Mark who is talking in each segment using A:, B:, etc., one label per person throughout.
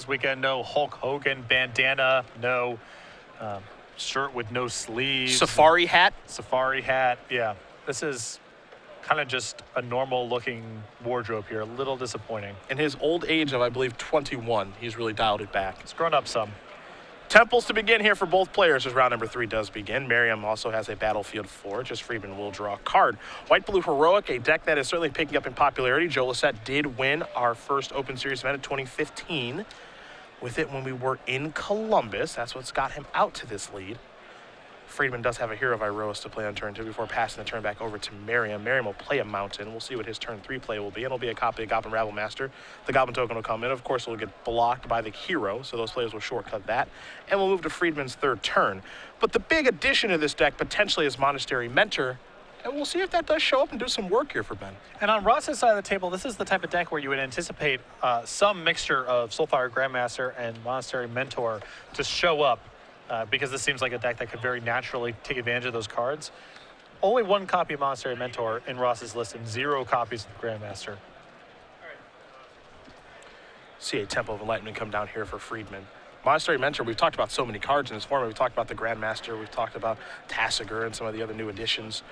A: this weekend. No Hulk Hogan bandana, no shirt with no sleeves.
B: Safari hat.
A: Safari hat, yeah. This is kind of just a normal looking wardrobe here. A little disappointing.
B: In his old age of, I believe, 21, he's really dialed it back.
A: It's grown up some.
B: Temples to begin here for both players as round number 3 does begin. Merriam also has a Battlefield 4. Just Friedman will draw a card. White Blue Heroic, a deck that is certainly picking up in popularity. Joe Lissette did win our first Open Series event in 2015 with it when we were in Columbus. That's what's got him out to this lead. Friedman does have a Hero of Iroas to play on turn 2 before passing the turn back over to Merriam. Merriam will play a Mountain. We'll see what his turn 3 play will be. It'll be a copy of Goblin Rabble Master. The Goblin token will come in. Of course, it'll get blocked by the Hero, so those players will shortcut that. And we'll move to Friedman's third turn. But the big addition to this deck potentially is Monastery Mentor. And we'll see if that does show up and do some work here for Ben.
A: And on Ross's side of the table, this is the type of deck where you would anticipate some mixture of Soulfire Grandmaster and Monastery Mentor to show up. Because this seems like a deck that could very naturally take advantage of those cards. Only 1 copy of Monastery Mentor in Ross's list and 0 copies of Grandmaster.
B: See a Temple of Enlightenment come down here for Friedman. Monastery Mentor, we've talked about so many cards in this format. We've talked about the Grandmaster, we've talked about Tassiger and some of the other new additions.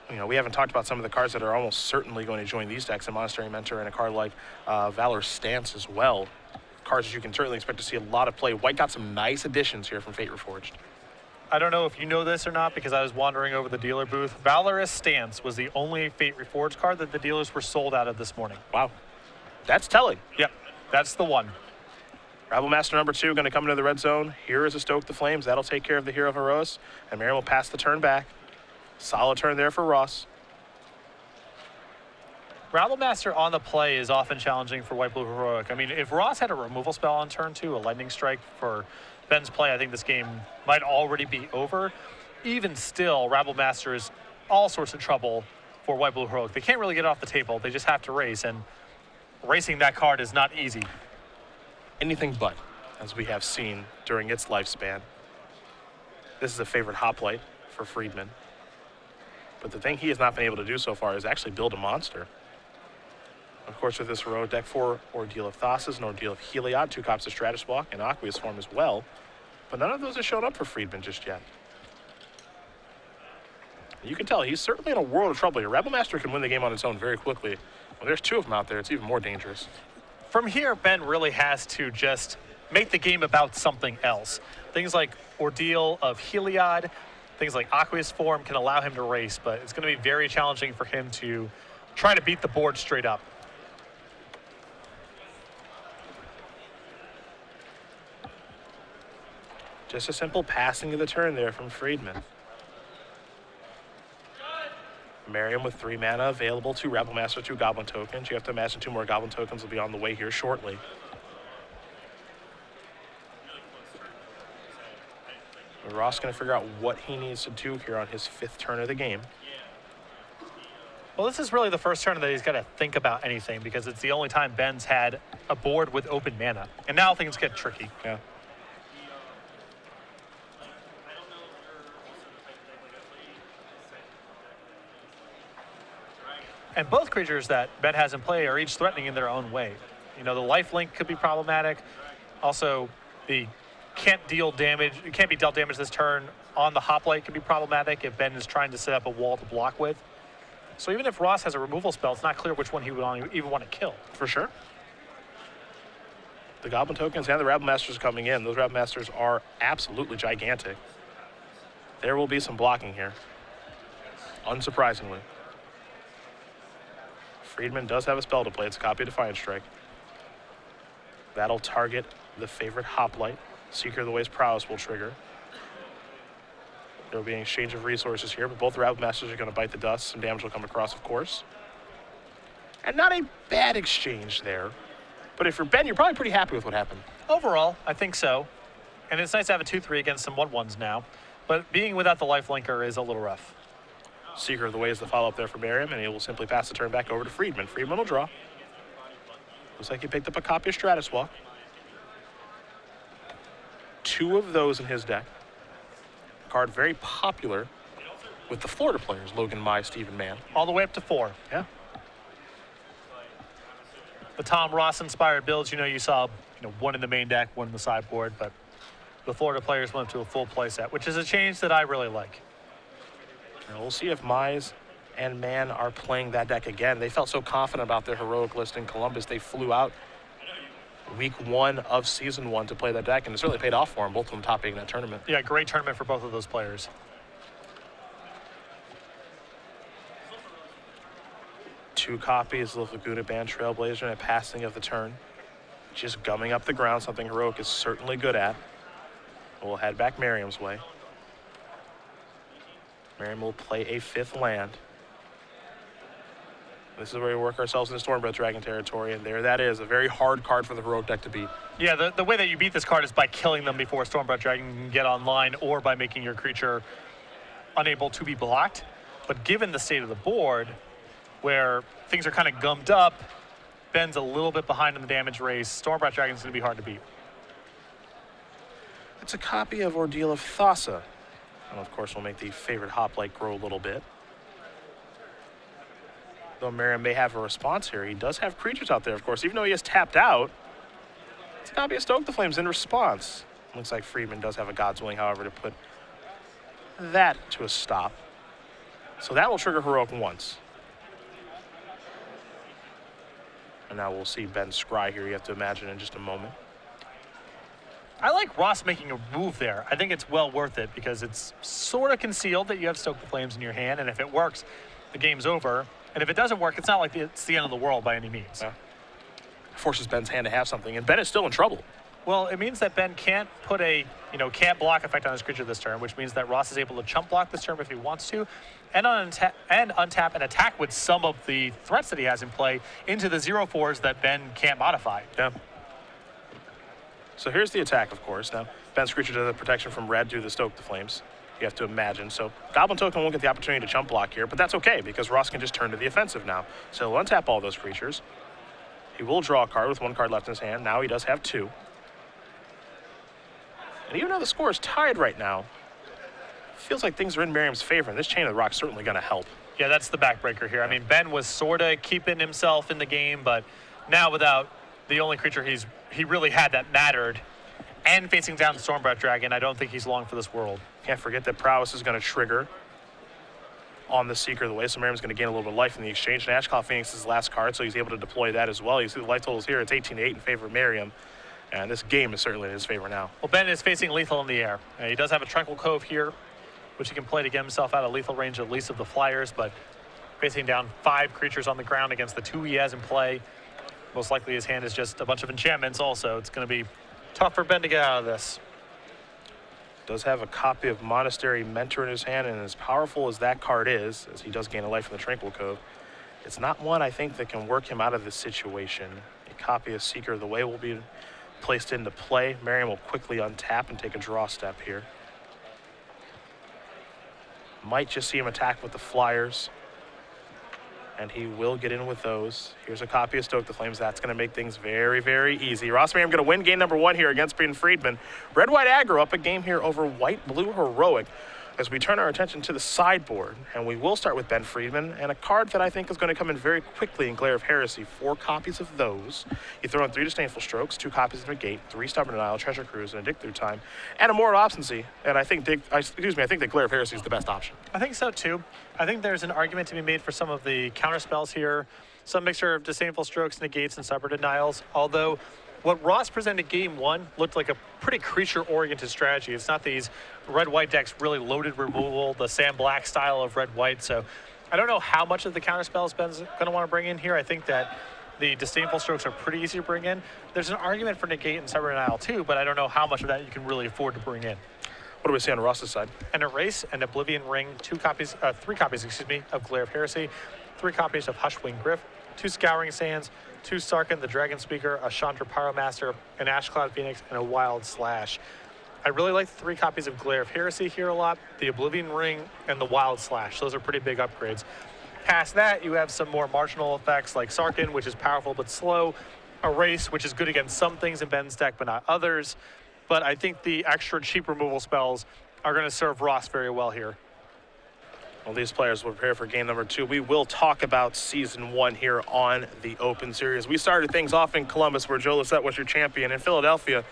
B: You know, we haven't talked about some of the cards that are almost certainly going to join these decks, a Monastery Mentor and a card like Valor's Stance as well. Cards that you can certainly expect to see a lot of play. White got some nice additions here from Fate Reforged.
A: I don't know if you know this or not because I was wandering over the dealer booth. Valorous Stance was the only Fate Reforged card that the dealers were sold out of this morning.
B: Wow. That's telling.
A: Yep, that's the one.
B: Rabble Master number 2 going to come into the red zone. Here is a Stoke the Flames. That'll take care of the Hero of Heroes. And Merriam will pass the turn back. Solid turn there for Ross.
A: Rabble Master on the play is often challenging for White Blue Heroic. I mean, if Ross had a removal spell on turn 2, a Lightning Strike for Ben's play, I think this game might already be over. Even still, Rabble Master is all sorts of trouble for White Blue Heroic. They can't really get off the table. They just have to race, and racing that card is not easy.
B: Anything but, as we have seen during its lifespan. This is a favorite hoplite for Friedman. But the thing he has not been able to do so far is actually build a monster. Of course, with this heroic deck, 4 Ordeal of Thassa's, an Ordeal of Heliod, 2 copies of Stratus Walk, and Aqueous Form as well. But none of those have shown up for Friedman just yet. You can tell he's certainly in a world of trouble here. Rebel Master can win the game on its own very quickly. When there's 2 of them out there, it's even more dangerous.
A: From here, Ben really has to just make the game about something else. Things like Ordeal of Heliod, things like Aqueous Form can allow him to race, but it's going to be very challenging for him to try to beat the board straight up.
B: Just a simple passing of the turn there from Friedman. Merriam with 3 mana available, 2 Rabble Master, 2 Goblin tokens. You have to imagine 2 more Goblin tokens will be on the way here shortly. Ross going to figure out what he needs to do here on his 5th turn of the game.
A: Well, this is really the first turn that he's got to think about anything because it's the only time Ben's had a board with open mana. And now things get tricky.
B: Yeah.
A: And both creatures that Ben has in play are each threatening in their own way. You know, the lifelink could be problematic. Also, the can't be dealt damage this turn on the hoplite can be problematic if Ben is trying to set up a wall to block with. So even if Ross has a removal spell, it's not clear which one he would even want to kill.
B: For sure. The Goblin tokens and the Rabble Masters coming in. Those Rabble Masters are absolutely gigantic. There will be some blocking here, unsurprisingly. Friedman does have a spell to play. It's a copy of Defiant Strike. That'll target the favorite hoplite. Seeker of the Ways Prowess will trigger. There will be an exchange of resources here, but both the Rabble Masters are going to bite the dust. Some damage will come across, of course. And not a bad exchange there. But if you're Ben, you're probably pretty happy with what happened.
A: Overall, I think so. And it's nice to have a 2-3 against some 1/1s now. But being without the lifelinker is a little rough.
B: Seeker of the Ways the follow-up there for Merriam, and he will simply pass the turn back over to Friedman. Friedman will draw. Looks like he picked up a copy of Stratus Walk. 2 of those in his deck. A card very popular with the Florida players, Logan Mai, Stephen Mann.
A: All the way up to 4.
B: Yeah.
A: the Tom Ross-inspired builds, you saw one in the main deck, one in the sideboard, but the Florida players went to a full play set, which is a change that I really like.
B: And we'll see if Mize and Man are playing that deck again. They felt so confident about their heroic list in Columbus, they flew out week 1 of season 1 to play that deck, and it certainly paid off for them, both of them topping that tournament.
A: Yeah, great tournament for both of those players.
B: Two copies of Laguna Band Trailblazer and a passing of the turn. Just gumming up the ground, something Heroic is certainly good at. We'll head back Merriam's way. Merriam will play a 5th land. This is where we work ourselves into Stormbreath Dragon territory, and there that is, a very hard card for the Heroic deck to beat.
A: Yeah, the way that you beat this card is by killing them before Stormbreath Dragon can get online, or by making your creature unable to be blocked. But given the state of the board, where things are kind of gummed up, Ben's a little bit behind in the damage race, Stormbreath Dragon's going to be hard to beat.
B: It's a copy of Ordeal of Thassa. And of course, we'll make the favorite hoplite grow a little bit. Though Merriam may have a response here, he does have creatures out there, of course. Even though he has tapped out, it's a copy of Stoke the Flames in response. Looks like Friedman does have a God's Willing, however, to put that to a stop. So that will trigger Heroic once. And now we'll see Ben scry here, you have to imagine, in just a moment.
A: I like Ross making a move there. I think it's well worth it because it's sort of concealed that you have Stoke the Flames in your hand, and if it works, the game's over. And if it doesn't work, it's not like it's the end of the world by any means.
B: Yeah. Forces Ben's hand to have something, and Ben is still in trouble.
A: Well, it means that Ben can't put a, can't block effect on his creature this turn, which means that Ross is able to chump block this turn if he wants to, and untap and attack with some of the threats that he has in play into the 0/4s that Ben can't modify.
B: Yeah. So here's the attack, of course. Now, Ben's creature does have protection from red due to the Stoke the Flames. You have to imagine. So Goblin Token won't get the opportunity to chump block here, but that's okay because Ross can just turn to the offensive now. So he'll untap all those creatures. He will draw a card with 1 card left in his hand. Now he does have 2. And even though the score is tied right now, feels like things are in Merriam's favor, and this Chain of the Rock's certainly going to help.
A: Yeah, that's the backbreaker here. I mean, Ben was sort of keeping himself in the game, but now without the only creature he really had that mattered, and facing down the Stormbreath Dragon, I don't think he's long for this world.
B: Can't forget that Prowess is going to trigger on the Seeker of the Way, so Merriam's going to gain a little bit of life in the exchange. And Ashclaw Phoenix is his last card, so he's able to deploy that as well. You see the life totals here. It's 18-8 in favor of Merriam, and this game is certainly in his favor now.
A: Well, Ben is facing lethal in the air. He does have a Tranquil Cove here, which he can play to get himself out of lethal range at least of the Flyers, but facing down 5 creatures on the ground against the 2 he has in play, most likely his hand is just a bunch of enchantments also. It's going to be tough for Ben to get out of this.
B: Does have a copy of Monastery Mentor in his hand, and as powerful as that card is, as he does gain a life from the Tranquil Cove, it's not one I think that can work him out of this situation. A copy of Seeker of the Way will be placed into play. Merriam will quickly untap and take a draw step here. Might just see him attack with the Flyers, and he will get in with those. Here's a copy of Stoke the Flames. That's going to make things very, very easy. Ross Merriam going to win game number 1 here against Ben Friedman. Red-White Aggro up a game here over White-Blue Heroic as we turn our attention to the sideboard. And we will start with Ben Friedman and a card that I think is going to come in very quickly in Glare of Heresy. 4 copies of those. You throw in 3 Disdainful Strokes, 2 copies of Negate, 3 Stubborn Denial, Treasure Cruise, and a Dig Through Time, and a Mortal Obstinacy. And I think I think that Glare of Heresy is the best option.
A: I think so too. I think there's an argument to be made for some of the counter spells here, some mixture of Disdainful Strokes, Negates, and Stubborn Denials, although what Ross presented game 1 looked like a pretty creature-oriented strategy. It's not these red-white decks really loaded removal, the Sam Black style of red-white. So I don't know how much of the counterspells Ben's going to want to bring in here. I think that the Disdainful Strokes are pretty easy to bring in. There's an argument for Negate and Stubborn Denial too, but I don't know how much of that you can really afford to bring in.
B: What do we see on Ross's side?
A: An Erase, an Oblivion Ring, 3 copies, of Glare of Heresy, 3 copies of Hushwing Griff, 2 Scouring Sands, 2 Sarkin, the Dragon Speaker, a Chandra Pyromaster, an Ashcloud Phoenix, and a Wild Slash. I really like the 3 copies of Glare of Heresy here a lot, the Oblivion Ring, and the Wild Slash. Those are pretty big upgrades. Past that, you have some more marginal effects like Sarkin, which is powerful but slow, Erase, which is good against some things in Ben's deck but not others. But I think the extra cheap removal spells are going to serve Ross very well here.
B: Well, these players will prepare for game number 2. We will talk about season 1 here on the Open Series. We started things off in Columbus, where Joe Lissette was your champion. In Philadelphia,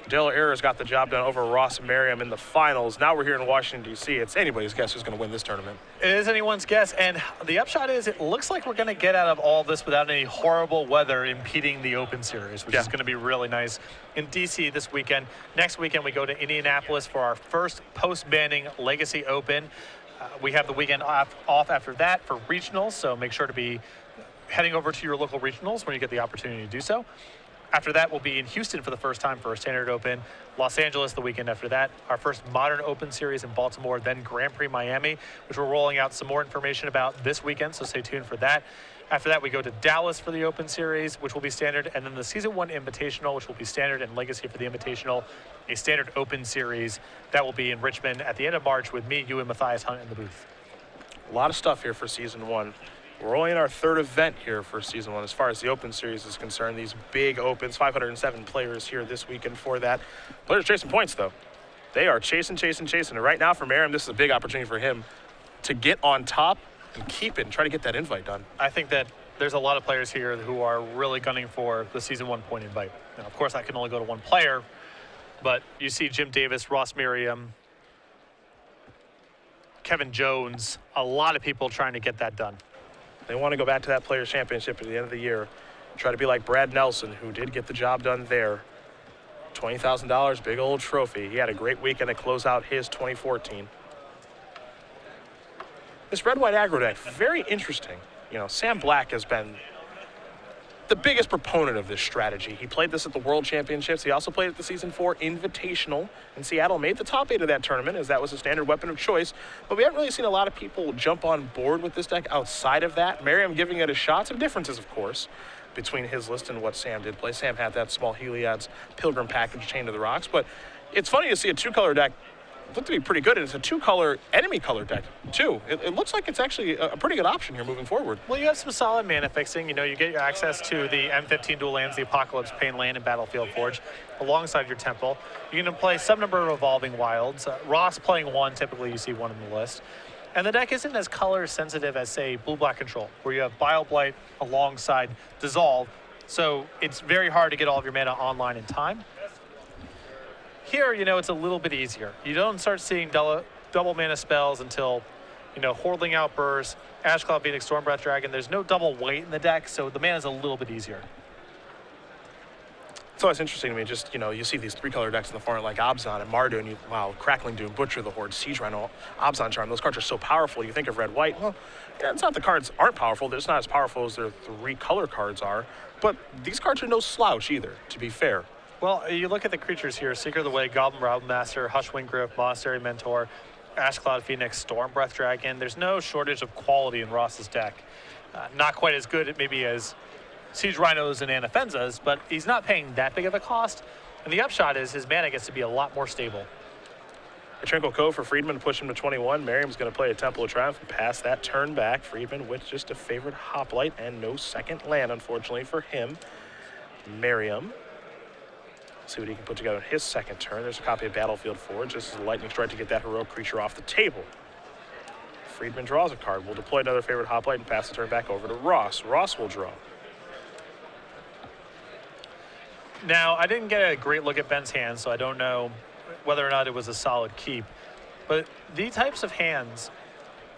B: Dale Ayers got the job done over Ross Merriam in the finals. Now we're here in Washington, D.C. It's anybody's guess who's going to win this tournament.
A: It is anyone's guess, and the upshot is it looks like we're going to get out of all this without any horrible weather impeding the Open Series, which is going to be really nice. In D.C. this weekend. Next weekend, we go to Indianapolis for our first post-banning Legacy Open. We have the weekend off after that for regionals, so make sure to be heading over to your local regionals when you get the opportunity to do so. After that, we'll be in Houston for the first time for a Standard Open, Los Angeles the weekend after that, our first Modern Open Series in Baltimore, then Grand Prix Miami, which we're rolling out some more information about this weekend, so stay tuned for that. After that, we go to Dallas for the Open Series, which will be standard, and then the Season 1 Invitational, which will be standard, and Legacy for the Invitational, a Standard Open Series. That will be in Richmond at the end of March with me, you, and Matthias Hunt in the booth.
B: A lot of stuff here for Season 1. We're only in our 3rd event here for Season 1 as far as the Open Series is concerned. These big Opens, 507 players here this weekend for that. Players chasing points, though. They are chasing. And right now for Merriam, this is a big opportunity for him to get on top and keep it and try to get that invite done.
A: I think that there's a lot of players here who are really gunning for the Season 1 point invite. Now, of course, that can only go to one player, but you see Jim Davis, Ross Merriam, Kevin Jones, a lot of people trying to get that done.
B: They want to go back to that Players' Championship at the end of the year, try to be like Brad Nelson, who did get the job done there. $20,000, big old trophy. He had a great weekend to close out his 2014. This red-white aggro deck, very interesting. You know, Sam Black has been the biggest proponent of this strategy. He played this at the World Championships. He also played at the Season 4 Invitational in Seattle, made the top 8 of that tournament as that was a standard weapon of choice. But we haven't really seen a lot of people jump on board with this deck outside of that. Merriam giving it a shot. Some differences, of course, between his list and what Sam did play. Sam had that small Heliod's Pilgrim package, Chain to the Rocks. But it's funny to see a 2-color deck look to be pretty good, and it's a 2-color enemy color deck too. It looks like it's actually a pretty good option here moving forward.
A: Well, you have some solid mana fixing. You know, you get your access to the M15 dual lands, the Apocalypse, Pain Land, and Battlefield Forge alongside your Temple. You're going to play some number of Evolving Wilds. Ross playing 1, typically you see 1 in the list. And the deck isn't as color sensitive as, say, Blue-Black Control, where you have Bile Blight alongside Dissolve. So it's very hard to get all of your mana online in time. Here, you know, it's a little bit easier. You don't start seeing double mana spells until, you know, Hordeling Outburst, Ashcloud Phoenix, Stormbreath Dragon. There's no double weight in the deck, so the mana's a little bit easier.
B: It's always interesting to me, just, you know, you see these 3-color decks in the format like Abzan and Mardu, and wow, Crackling Doom, Butcher the Horde, Siege Rhino, Abzan Charm, those cards are so powerful. You think of red-white, well, yeah, it's not the cards aren't powerful, they're just not as powerful as their 3-color cards are, but these cards are no slouch either, to be fair.
A: Well, you look at the creatures here, Seeker of the Way, Goblin Master, Hushwing Griff, Monastery Mentor, Ashcloud Phoenix, Stormbreath Dragon. There's no shortage of quality in Ross's deck. Not quite as good maybe as Siege Rhinos and Anafenzas, but he's not paying that big of a cost. And the upshot is his mana gets to be a lot more stable.
B: A Tranquil Cove for Friedman to push him to 21. Merriam's going to play a Temple of Triumph and pass that turn back. Friedman with just a favorite Hoplite and no second land, unfortunately, for him. Merriam. See what he can put together in his second turn. There's a copy of Battlefield Forge. This is a lightning strike to get that heroic creature off the table. Friedman draws a card. We'll deploy another favorite Hoplite and pass the turn back over to Ross. Ross will draw.
A: Now, I didn't get a great look at Ben's hand, so I don't know whether or not it was a solid keep. But these types of hands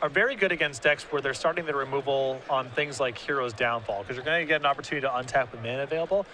A: are very good against decks where they're starting the removal on things like Hero's Downfall, because you're going to get an opportunity to untap with mana available.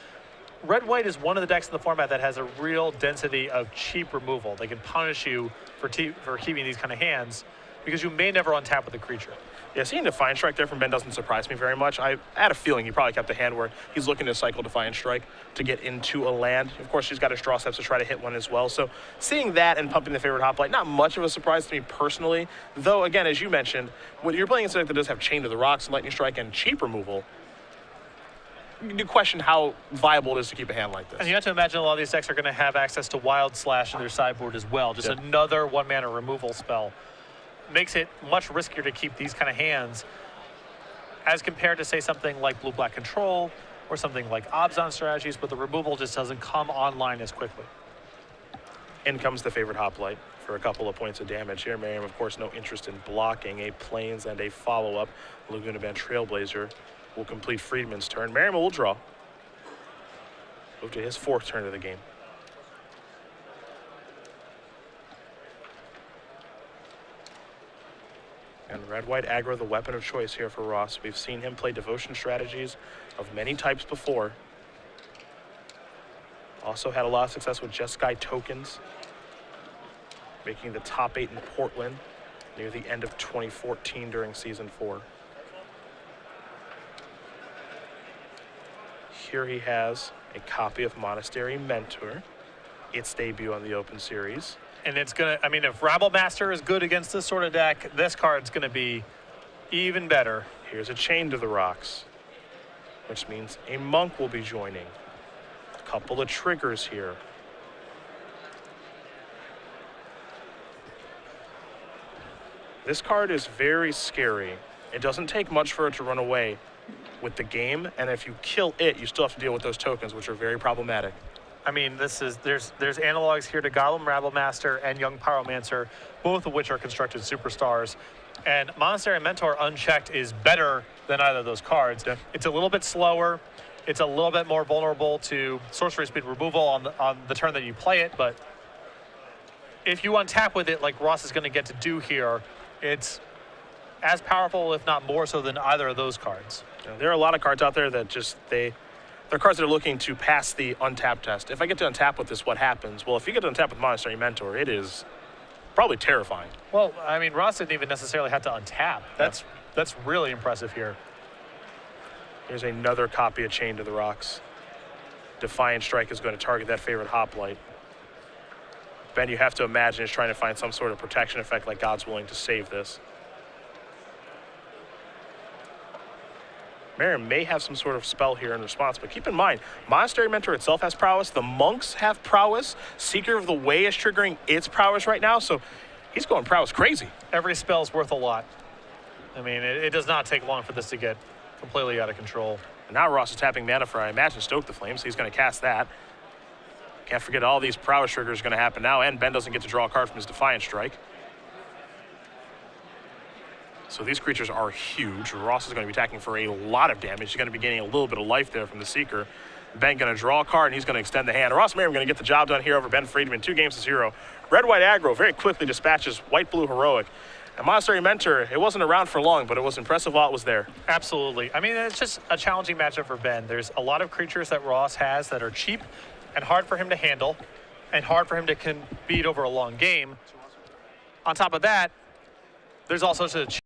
A: Red-white is one of the decks in the format that has a real density of cheap removal. They can punish you for keeping these kind of hands because you may never untap with a creature.
B: Yeah, seeing Defiant Strike there from Ben doesn't surprise me very much. I had a feeling he probably kept a hand where he's looking to cycle Defiant Strike to get into a land. Of course, he's got his draw steps to try to hit one as well. So seeing that and pumping the favorite Hoplite, not much of a surprise to me personally. Though, again, as you mentioned, when you're playing a deck that does have Chain to the Rocks, Lightning Strike, and cheap removal, you do question how viable it is to keep a hand like this.
A: And you have to imagine a lot of these decks are going to have access to Wild Slash in their sideboard as well. Just another 1-mana removal spell. Makes it much riskier to keep these kind of hands as compared to, say, something like Blue-Black Control or something like Abzan strategies, but the removal just doesn't come online as quickly.
B: In comes the favorite hoplite for a couple of points of damage here. Merriam, of course, no interest in blocking. A Plains and a follow-up. Laguna Bend Trailblazer will complete Friedman's turn. Merriam will draw. Move to his 4th turn of the game. And red-white aggro, the weapon of choice here for Ross. We've seen him play devotion strategies of many types before. Also had a lot of success with Jeskai tokens, making the top 8 in Portland near the end of 2014 during Season 4. Here he has a copy of Monastery Mentor, its debut on the Open Series.
A: And it's going to, I mean, if Rabble Master is good against this sort of deck, this card's going to be even better.
B: Here's a Chain to the Rocks, which means a Monk will be joining. A couple of triggers here. This card is very scary. It doesn't take much for it to run away with the game, and if you kill it, you still have to deal with those tokens, which are very problematic.
A: I mean, there's analogs here to Goblin Rabble Master and Young Pyromancer, both of which are constructed superstars. And Monastery Mentor unchecked is better than either of those cards.
B: Yeah.
A: It's a little bit slower. It's a little bit more vulnerable to sorcery speed removal on the turn that you play it. But if you untap with it, like Ross is going to get to do here, it's as powerful, if not more so, than either of those cards.
B: Yeah, there are a lot of cards out there that just they're cards that are looking to pass the untap test. If I get to untap with this, what happens? Well, if you get to untap with Monastery Mentor, it is probably terrifying.
A: Well, I mean, Ross didn't even necessarily have to untap. That's really impressive here.
B: Here's another copy of Chain to the Rocks. Defiant Strike is going to target that favorite hoplite. Ben, you have to imagine is trying to find some sort of protection effect like God's willing to save this. Merriam may have some sort of spell here in response, but keep in mind, Monastery Mentor itself has prowess. The monks have prowess. Seeker of the Way is triggering its prowess right now, so he's going prowess crazy.
A: Every spell's worth a lot. I mean, it does not take long for this to get completely out of control.
B: And now Ross is tapping mana for, I imagine, Stoke the Flame, so he's going to cast that. Can't forget all these prowess triggers are going to happen now, and Ben doesn't get to draw a card from his Defiant Strike. So these creatures are huge. Ross is going to be attacking for a lot of damage. He's going to be gaining a little bit of life there from the Seeker. Ben going to draw a card, and he's going to extend the hand. Ross Merriam going to get the job done here over Ben Friedman, 2-0. Red-white aggro very quickly dispatches white-blue heroic. And Monastery Mentor, it wasn't around for long, but it was impressive while it was there.
A: Absolutely. I mean, it's just a challenging matchup for Ben. There's a lot of creatures that Ross has that are cheap and hard for him to handle and hard for him to beat over a long game. On top of that, there's also